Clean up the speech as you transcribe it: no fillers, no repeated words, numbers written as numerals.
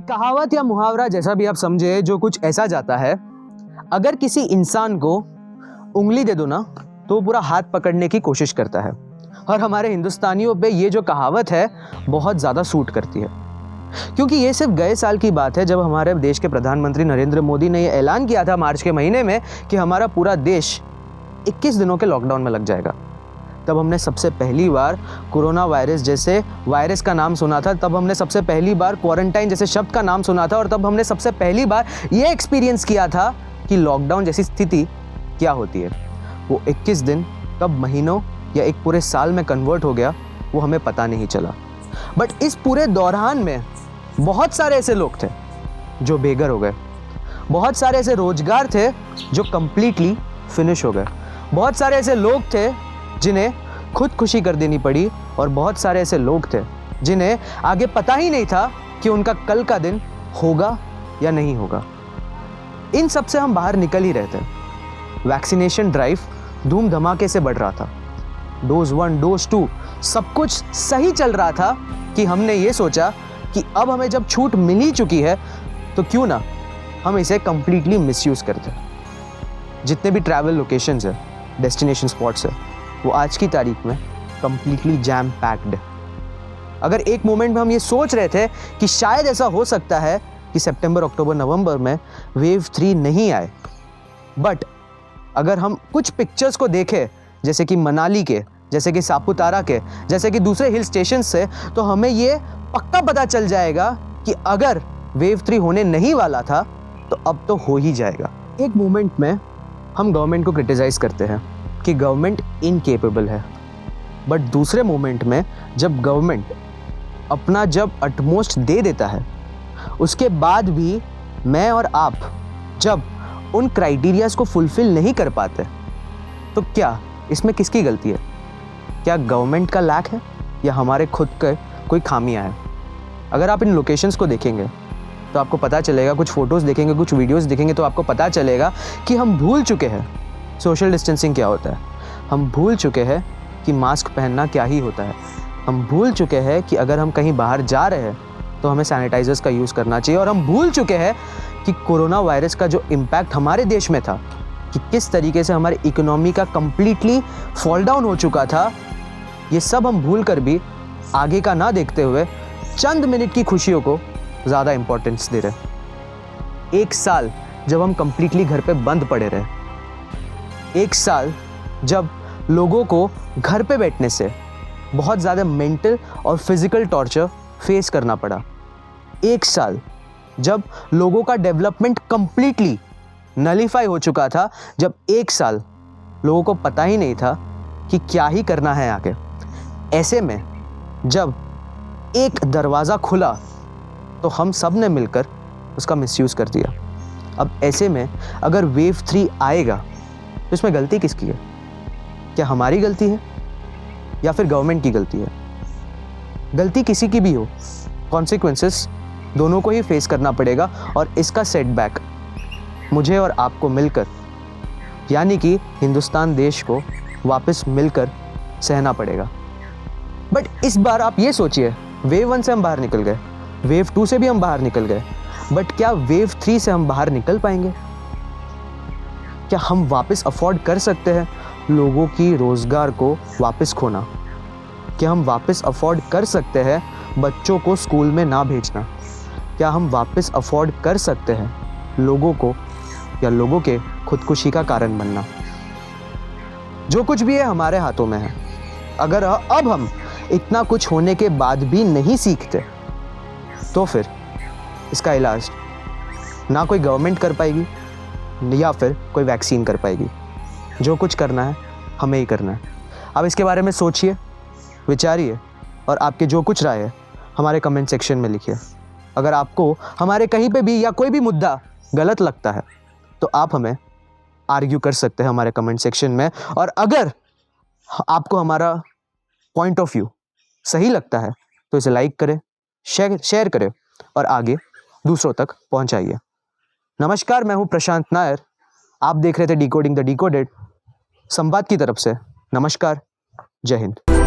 कहावत या मुहावरा जैसा भी आप समझे, जो कुछ ऐसा जाता है, अगर किसी इंसान को उंगली दे दो ना तो वो पूरा हाथ पकड़ने की कोशिश करता है। और हमारे हिंदुस्तानियों पे ये जो कहावत है बहुत ज़्यादा सूट करती है, क्योंकि ये सिर्फ गए साल की बात है जब हमारे देश के प्रधानमंत्री नरेंद्र मोदी ने ये ऐलान किया था मार्च के महीने में कि हमारा पूरा देश 21 दिनों के लॉकडाउन में लग जाएगा। तब हमने सबसे पहली बार कोरोना वायरस जैसे वायरस का नाम सुना था, तब हमने सबसे पहली बार क्वारंटाइन जैसे शब्द का नाम सुना था, और तब हमने सबसे पहली बार ये एक्सपीरियंस किया था कि लॉकडाउन जैसी स्थिति क्या होती है। वो 21 दिन कब महीनों या एक पूरे साल में कन्वर्ट हो गया वो हमें पता नहीं चला। बट इस पूरे दौरान में बहुत सारे ऐसे लोग थे जो बेघर हो गए, बहुत सारे ऐसे रोजगार थे जो कंप्लीटली फिनिश हो गए, बहुत सारे ऐसे लोग थे जिन्हें खुदकुशी कर देनी पड़ी, और बहुत सारे ऐसे लोग थे जिन्हें आगे पता ही नहीं था कि उनका कल का दिन होगा या नहीं होगा। इन सब से हम बाहर निकल ही रहे थे। वैक्सीनेशन ड्राइव धूम धमाके से बढ़ रहा था, डोज 1 डोज 2 सब कुछ सही चल रहा था कि हमने ये सोचा कि अब हमें जब छूट मिल ही चुकी है तो क्यों ना हम इसे कंप्लीटली मिसयूज करते। जितने भी ट्रैवल लोकेशंस है, डेस्टिनेशन स्पॉट्स है, वो आज की तारीख में कंप्लीटली जैम पैक्ड है। अगर एक मोमेंट में हम ये सोच रहे थे कि शायद ऐसा हो सकता है कि सितंबर, अक्टूबर, नवंबर में वेव 3 नहीं आए, बट अगर हम कुछ पिक्चर्स को देखें जैसे कि मनाली के, जैसे कि सापुतारा के, जैसे कि दूसरे हिल स्टेशन से, तो हमें ये पक्का पता चल जाएगा कि अगर वेव 3 होने नहीं वाला था तो अब तो हो ही जाएगा। एक मोमेंट में हम गवर्नमेंट को क्रिटिसाइज करते हैं कि गवर्नमेंट इनकेपेबल है, बट दूसरे मोमेंट में जब गवर्नमेंट अपना जब अटमोस्ट दे देता है, उसके बाद भी मैं और आप जब उन क्राइटेरियाज को फुलफिल नहीं कर पाते, तो क्या इसमें किसकी गलती है? क्या गवर्नमेंट का लैक है या हमारे खुद के कोई खामियां है? अगर आप इन लोकेशंस को देखेंगे तो आपको पता चलेगा, कुछ फोटोज़ देखेंगे, कुछ वीडियोस देखेंगे तो आपको पता चलेगा कि हम भूल चुके हैं सोशल डिस्टेंसिंग क्या होता है। हम भूल चुके हैं कि मास्क पहनना क्या ही होता है। हम भूल चुके हैं कि अगर हम कहीं बाहर जा रहे हैं तो हमें सैनिटाइजर्स का यूज़ करना चाहिए। और हम भूल चुके हैं कि कोरोना वायरस का जो इम्पैक्ट हमारे देश में था, कि किस तरीके से हमारी इकोनॉमी का कंप्लीटली फॉल डाउन हो चुका था। ये सब हम भूल कर भी आगे का ना देखते हुए चंद मिनट की खुशियों को ज़्यादा इंपॉर्टेंस दे रहे। एक साल जब हम कंप्लीटली घर पे बंद पड़े रहे, एक साल जब लोगों को घर पे बैठने से बहुत ज़्यादा मेंटल और फिजिकल टॉर्चर फेस करना पड़ा, एक साल जब लोगों का डेवलपमेंट कंप्लीटली नलीफाई हो चुका था, जब एक साल लोगों को पता ही नहीं था कि क्या ही करना है आगे। ऐसे में जब एक दरवाज़ा खुला तो हम सब ने मिलकर उसका मिसयूज़ कर दिया। अब ऐसे में अगर वेव 3 आएगा तो इसमें गलती किसकी है? क्या हमारी गलती है या फिर गवर्नमेंट की गलती है? गलती किसी की भी हो, कॉन्सिक्वेंसेस दोनों को ही फेस करना पड़ेगा, और इसका सेटबैक मुझे और आपको मिलकर, यानी कि हिंदुस्तान देश को वापस मिलकर सहना पड़ेगा। बट इस बार आप ये सोचिए, वेव 1 से हम बाहर निकल गए, वेव 2 से भी हम बाहर निकल गए, बट क्या वेव 3 से हम बाहर निकल पाएंगे? क्या हम वापस अफोर्ड कर सकते हैं लोगों की रोज़गार को वापस खोना? क्या हम वापस अफोर्ड कर सकते हैं बच्चों को स्कूल में ना भेजना? क्या हम वापस अफोर्ड कर सकते हैं लोगों को या लोगों के खुदकुशी का कारण बनना? जो कुछ भी है हमारे हाथों में है। अगर अब हम इतना कुछ होने के बाद भी नहीं सीखते तो फिर इसका इलाज ना कोई गवर्नमेंट कर पाएगी या फिर कोई वैक्सीन कर पाएगी। जो कुछ करना है हमें ही करना है। अब इसके बारे में सोचिए, विचारिए, और आपके जो कुछ राय है हमारे कमेंट सेक्शन में लिखिए। अगर आपको हमारे कहीं पे भी या कोई भी मुद्दा गलत लगता है तो आप हमें आर्ग्यू कर सकते हैं हमारे कमेंट सेक्शन में, और अगर आपको हमारा पॉइंट ऑफ व्यू सही लगता है तो इसे लाइक करें, शेयर करें और आगे दूसरों तक पहुंचाइए। नमस्कार, मैं हूं प्रशांत नायर। आप देख रहे थे डिकोडिंग द डिकोडेड। संवाद की तरफ से नमस्कार, जय हिंद।